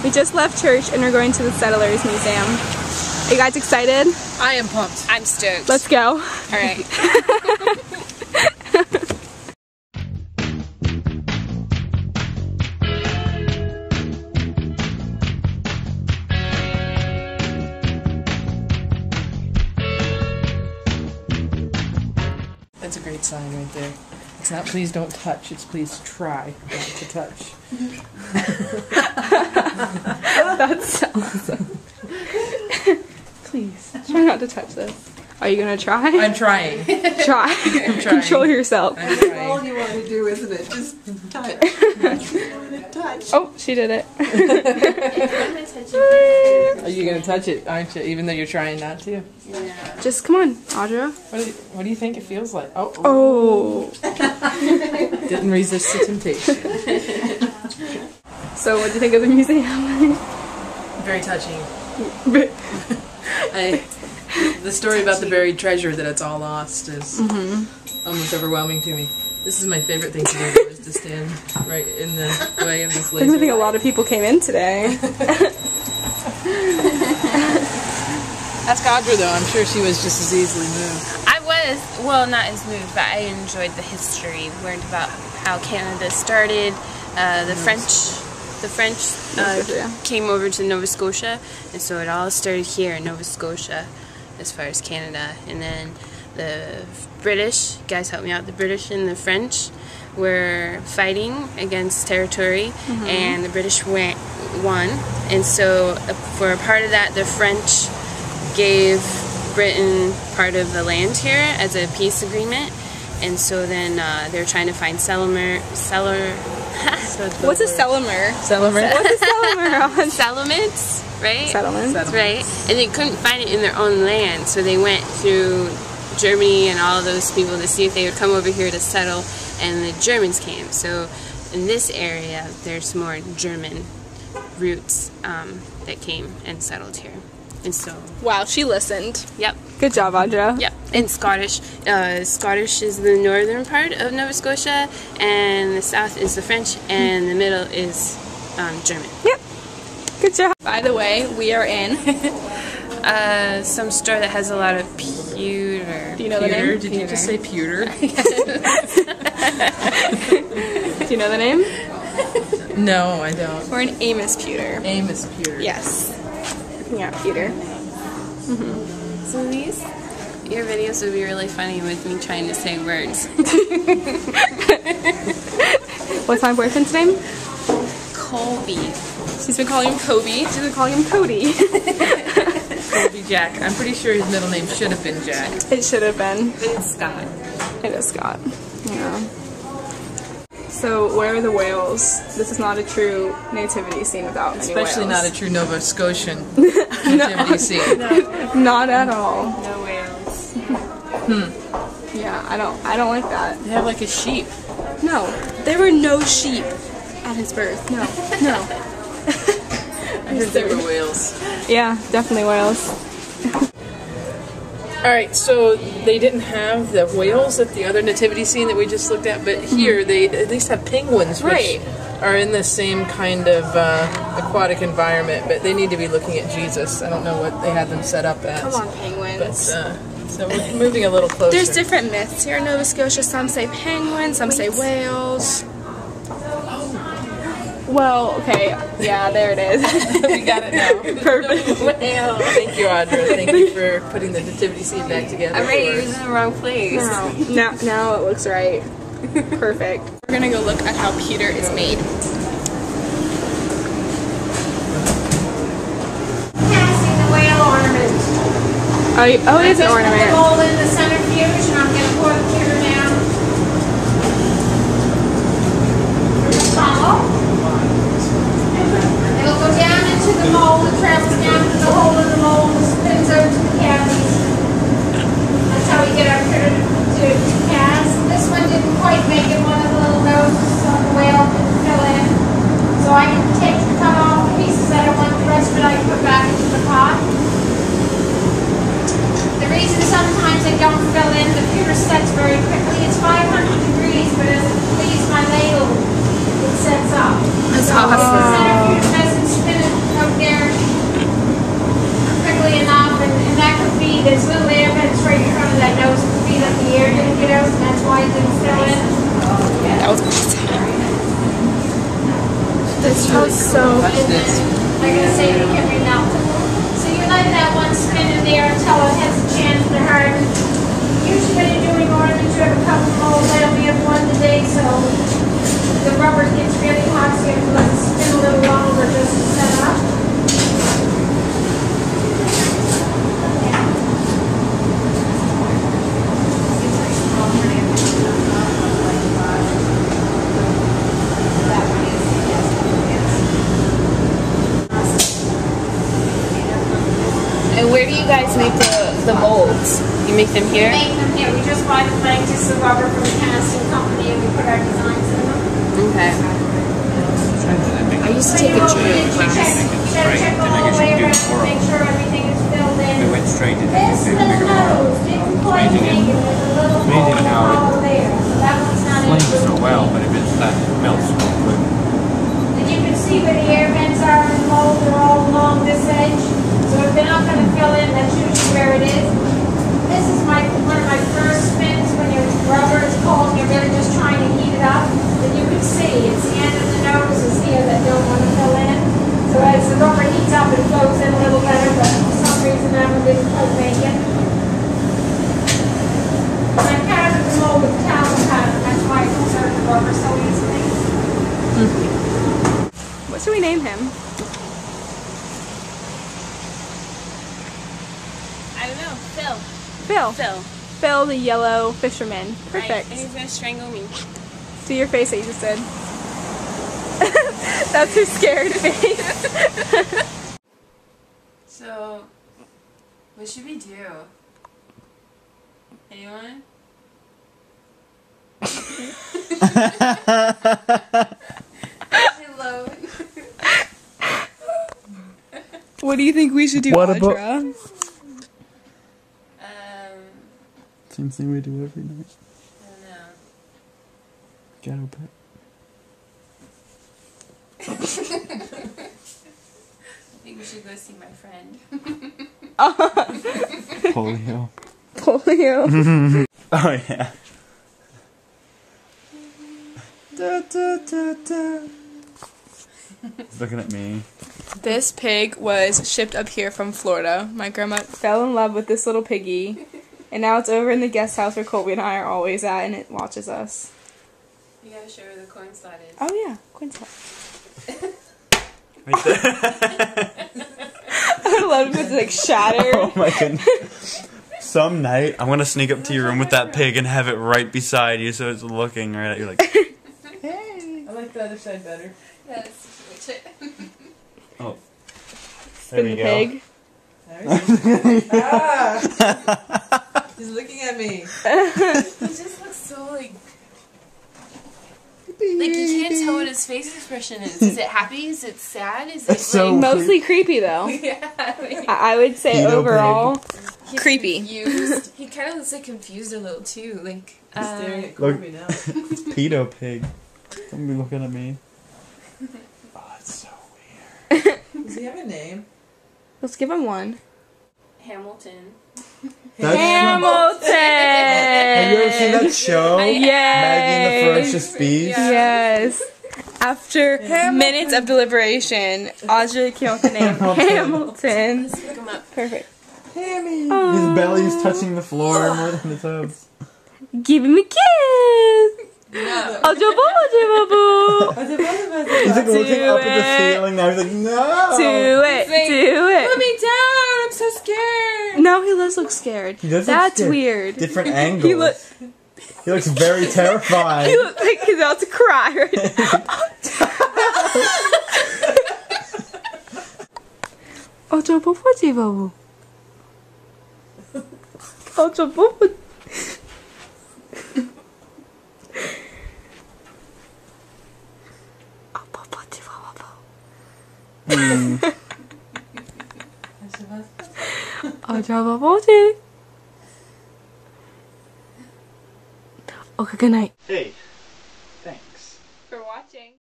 We just left church and we're going to the Settlers Museum. Are you guys excited? I am pumped. I'm stoked. Let's go. Alright. That's a great sign right there. It's not please don't touch, it's please try not to touch. That's awesome. Please, try not to touch this. Are you gonna try? I'm trying. Try. I'm trying. Control yourself. I'm trying. All you want to do, isn't it? Just touch. Touch. Oh, she did it. Are you going to touch it, aren't you? Even though you're trying not to? Yeah. Just come on, Audra. What do you think it feels like? Oh. Didn't resist the temptation. So what do you think of the museum? Very touching. The story about the buried treasure that it's all lost is almost overwhelming to me. This is my favorite thing to do, is to stand right in the way of this laser. I think a lot of people came in today. Ask Audra though, I'm sure she was just as easily moved. I was, well, not as moved, but I enjoyed the history. Learned about how Canada started. The French came over to Nova Scotia, and so it all started here in Nova Scotia as far as Canada. And then the British, guys help me out, the British and the French were fighting against territory, and the British won. And so for a part of that, the French gave Britain part of the land here as a peace agreement. And so then they're trying to find What's a cellular? What's a cellular? settlements, right? Settlements. Right. And they couldn't find it in their own land, so they went through Germany and all of those people to see if they would come over here to settle, and the Germans came. So in this area, there's more German roots that came and settled here. And so, Wow, she listened. yep. Good job, Audra. Yep, and Scottish. Scottish is the northern part of Nova Scotia, and the south is the French, and the middle is German. Yep. Good job. By the way, we are in. Some store that has a lot of pewter. Do you know the name? Did you just say pewter? Do you know the name? No, I don't. We're in Amos Pewter. Amos pewter. Yes. Yeah, Pewter. So these, your videos would be really funny with me trying to say words. What's my boyfriend's name? Colby. She's been calling him Kobe. She's been calling him Cody. Colby Jack. I'm pretty sure his middle name should have been Jack. It should have been. But it's Scott. It is Scott. Yeah. So, where are the whales? This is not a true nativity scene without any Especially whales. not a true Nova Scotian nativity scene. Not at all. No whales. Yeah, I don't like that. They have like a sheep. No, there were no sheep at his birth. No. I heard they were whales. Yeah, definitely whales. Alright, so they didn't have the whales at the other nativity scene that we just looked at, but here they at least have penguins, which are in the same kind of aquatic environment, but they need to be looking at Jesus. I don't know what they had them set up as. Come on, penguins. But, so we're moving a little closer. There's different myths here in Nova Scotia. Some say penguins, some say whales. Well, okay, yeah, there it is. We got it now. Perfect. Thank you, Audra. Thank you for putting the nativity scene back together. I'm ready for to us. use it in the wrong place. Now it looks right. Perfect. We're gonna go look at how pewter is made. Passing the whale ornament. Oh, it's an I'm just putting ornament. the mold in the centrifuge, and I'm going to pour the pewter down. Through the funnel. It'll go down into the mold. It travels down to the hole in the mold and spins over to the cavities. That's how we get our pewter to cast. This one didn't quite make it. One of the little noses on the whale didn't fill in. So I can cut off the pieces I don't want. The rest of it I can put back into the pot. The reason sometimes they don't fill in, the pewter sets very quickly. It's 500 degrees, but as it leaves my ladle, it sets up. That's so awesome. the centrifuge doesn't spin it So Like I say, it can be melted. So you let that one spin in there until it has a chance to harden. Usually when you're doing ornaments, you have a couple molds. I only have one today, so the rubber gets really hot, so you have to let it spin a little longer just to set up. And where do you guys make the molds? You make them here? We make them here. We just buy the blankets of rubber from the casting company and we put our designs in them. Okay. I used to take a drill class. Check all the way around to make sure everything is filled in. They went straight into This the little nose didn't quite make it. There's a little amazing how it hole there. So that one's not flames so included. well, but if it's that melts so quick. And you can see where the air vents are in the mold. They're all along this edge. So if they're not going to fill in, that's usually where it is. This is one of my first spins when your rubber is cold and you're really just trying to heat it up. Then you can see it's the end of the noses here that don't want to fill in. So as the rubber heats up, it flows in a little better, but for some reason that one didn't quite make it. And I patterned the mold with towel pattern. That's why I conserve the rubber so easily. what should we name him? I don't know. Phil. Phil. Phil. Phil the yellow fisherman. Perfect. Right. And he's gonna strangle me. Do your face that you just did. That's her scared face. So, what should we do? Anyone? Hello. What do you think we should do, What about- Audra? Same thing we do every night. I don't know. Ghetto pet. I think we should go see my friend. Polio. Polio. Oh yeah. Da, da, da, da. He's looking at me. This pig was shipped up here from Florida. My grandma fell in love with this little piggy. And now it's over in the guest house where Colby and I are always at, and it watches us. You gotta show her the corn slot is. Oh yeah, Quincy. Right there. I would love if it's like shattered. Oh my goodness. Some night, I'm gonna sneak up to your room with that pig and have it right beside you so it's looking right at you like, I like the other side better. Yeah, let's switch it. oh. Spin the pig. He's looking at me. He just looks so like you can't tell what his face expression is. Is it happy? Is it sad? Is it It's so Mostly creepy though. yeah, like, I would say Pedo overall he's creepy. Confused. He kind of looks like confused a little too. Like He's staring at Look. Colby now. Pedo pig. Don't be looking at me. Oh, it's so weird. Does he have a name? Let's give him one. Hamilton. Hamilton! Have you ever seen that show? Yes. Maggie and the Ferocious Beast? Yes. After minutes of deliberation, Audrey came up with the name Hamilton. Let's pick him up. Perfect. Hammy! His belly's touching the floor more than his head. Give him a kiss! Audrey, He's like looking up at the ceiling now. He's like, no! do it, do it. Put me down! I'm so scared! No, he does look scared. He does look That's scared. weird. Different angles. He looks very terrified. He looks like he's about to cry right now. Audrey, popatrz, babu. Audrey, popatrz. Audrey, popatrz. Okay, good night. Hey.